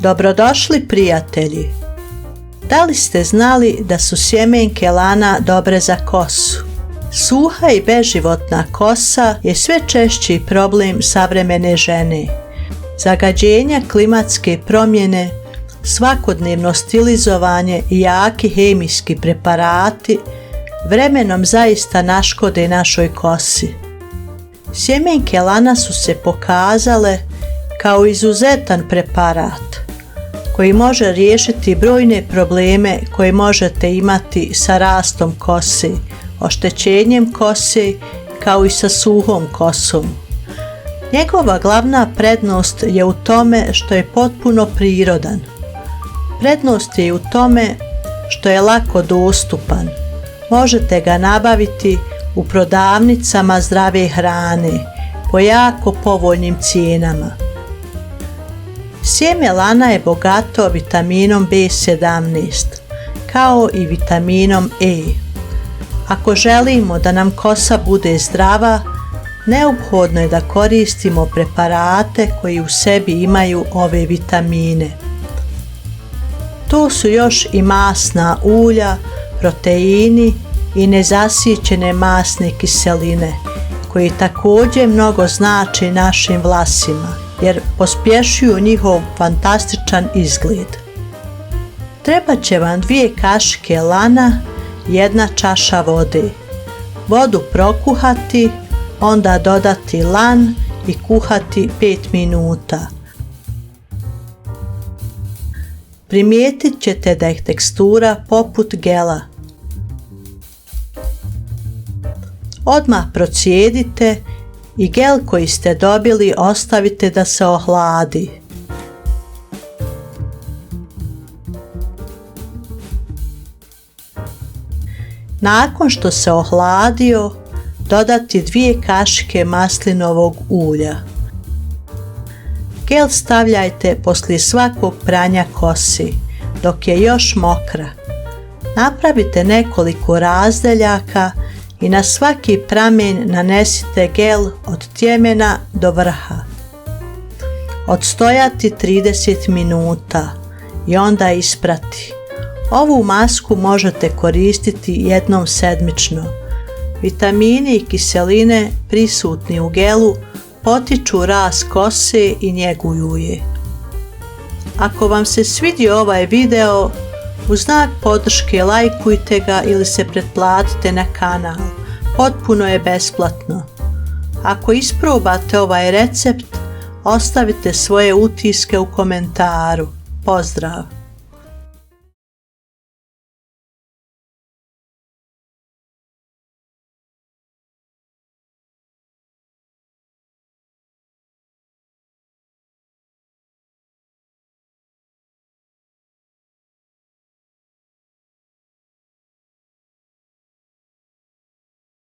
Dobrodošli prijatelji! Da li ste znali da su sjemenke lana dobre za kosu? Suha i beživotna kosa je sve češći problem savremene žene. Zagađenja, klimatske promjene, svakodnevno stilizovanje i jaki hemijski preparati vremenom zaista naškode našoj kosi. Sjemenke lana su se pokazale kao izuzetan preparat koji može riješiti brojne probleme koje možete imati sa rastom kose, oštećenjem kose kao i sa suhom kosom. Njegova glavna prednost je u tome što je potpuno prirodan. Prednost je u tome što je lako dostupan. Možete ga nabaviti u prodavnicama zdrave hrane po jako povoljnim cijenama. Sjeme lana je bogato vitaminom B17, kao i vitaminom E. Ako želimo da nam kosa bude zdrava, neophodno je da koristimo preparate koji u sebi imaju ove vitamine. To su još i masna ulja, proteini i nezasićene masne kiseline, koji također mnogo znače našim vlasima, jer pospješuju njihov fantastičan izgled. Trebat će vam 2 kašike lana, 1 čaša vode. Vodu prokuhati, onda dodati lan i kuhati 5 minuta. Primijetit ćete da je tekstura poput gela. Odmah procijedite i gel koji ste dobili ostavite da se ohladi. Nakon što se ohladio, dodati 2 kašike maslinovog ulja. Gel stavljajte poslije svakog pranja kosi, dok je još mokra. Napravite nekoliko razdeljaka i na svaki pramen nanesite gel od tjemena do vrha. Odstojati 30 minuta i onda isprati. Ovu masku možete koristiti jednom sedmično. Vitamini i kiseline prisutni u gelu potiču rast kose i njeguju je. Ako vam se svidio ovaj video, u znak podrške lajkujte ga ili se pretplatite na kanal. Potpuno je besplatno. Ako isprobate ovaj recept, ostavite svoje utiske u komentaru. Pozdrav!